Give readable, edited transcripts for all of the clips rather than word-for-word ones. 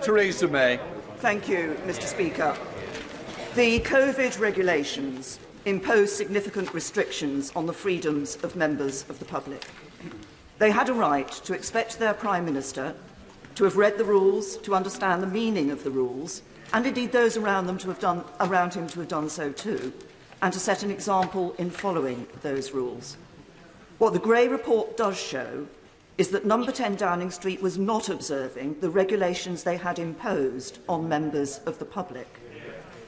Theresa May. Thank you, Mr. Speaker. The COVID regulations impose significant restrictions on the freedoms of members of the public. They had a right to expect their Prime Minister to have read the rules, to understand the meaning of the rules, and indeed those around him to have done so too, and to set an example in following those rules. What the Gray report does show is that number 10 Downing Street was not observing the regulations they had imposed on members of the public.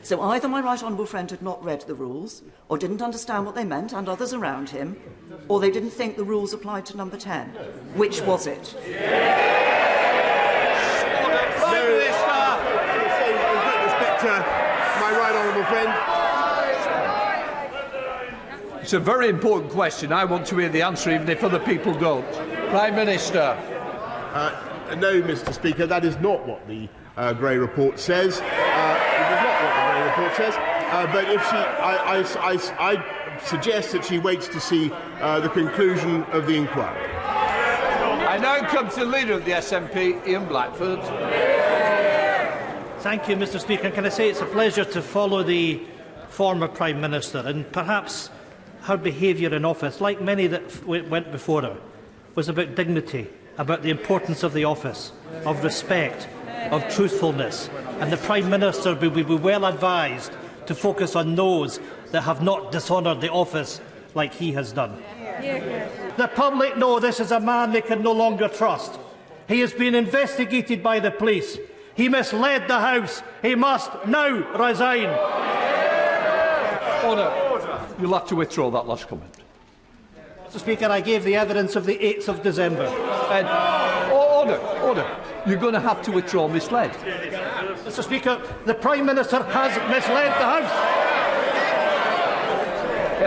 So either my right honourable friend had not read the rules, or didn't understand what they meant, and others around him, or they didn't think the rules applied to number 10. Which was it? My right honourable friend. It's a very important question. I want to hear the answer, even if other people don't. Prime Minister. No, Mr. Speaker, that is not what the Gray report says. It is not what the Gray report says. But if she, I suggest that she waits to see the conclusion of the inquiry. I now come to the Leader of the SNP, Ian Blackford. Thank you, Mr. Speaker. Can I say it's a pleasure to follow the former Prime Minister, and perhaps her behaviour in office, like many that went before her, was about dignity, about the importance of the office, of respect, of truthfulness. And the Prime Minister will be well advised to focus on those that have not dishonoured the office like he has done. The public know this is a man they can no longer trust. He has been investigated by the police. He misled the House. He must now resign. Order. You'll have to withdraw that last comment. Mr. Speaker, I gave the evidence of the 8th of December. Order. You're going to have to withdraw misled. Mr. Speaker, the Prime Minister has misled the House.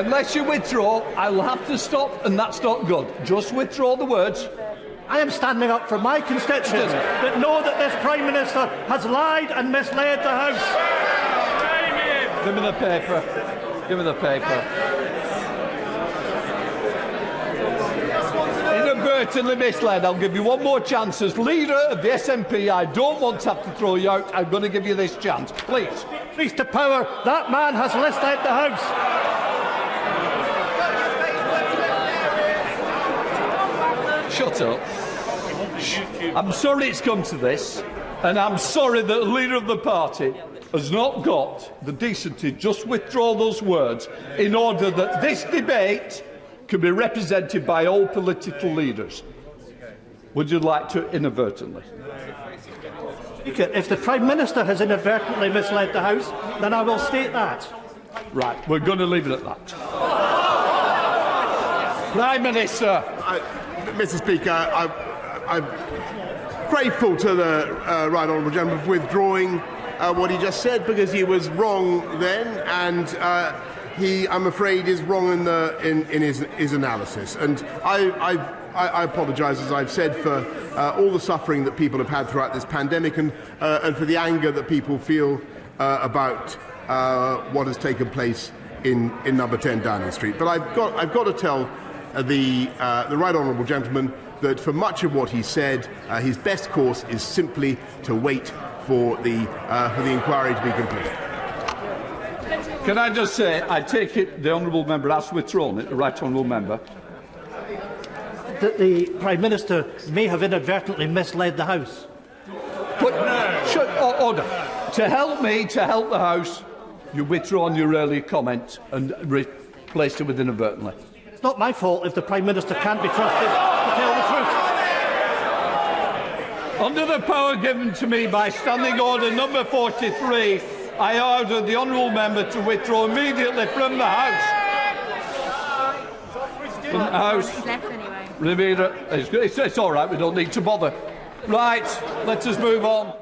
Unless you withdraw, I will have to stop, and that's not good. Just withdraw the words. I am standing up for my constituents that know that this Prime Minister has lied and misled the House. Give me the paper. Give me the paper. Inadvertently misled. I'll give you one more chance. As Leader of the SNP, I don't want to have to throw you out. I'm going to give you this chance. Please. Please to power. That man has misled the House. Shut up. I'm sorry it's come to this, and I'm sorry that the Leader of the party has not got the decency to just withdraw those words in order that this debate can be represented by all political leaders. Would you like to inadvertently? Speaker, if the Prime Minister has inadvertently misled the House, then I will state that. Right, we're going to leave it at that. Prime Minister. Mr. Speaker, I'm grateful to the right honourable gentleman for withdrawing what he just said, because he was wrong then, and he, I'm afraid, is wrong in his analysis. And I apologise, as I've said, for all the suffering that people have had throughout this pandemic, and for the anger that people feel about what has taken place in number 10 Downing Street. But I've got to tell the right honourable gentleman that for much of what he said, his best course is simply to wait for the inquiry to be completed. Can I just say, I take it the honourable member has withdrawn it, the right honourable member. That the Prime Minister may have inadvertently misled the House. But, order. To help me, to help the House, you withdrawn your earlier comment and replaced it with inadvertently. It's not my fault if the Prime Minister can't be trusted to tell the truth. Under the power given to me by Standing Order number 43, I order the honourable member to withdraw immediately from the House. From the House. Rivera, it's all right, we don't need to bother. Right, let us move on.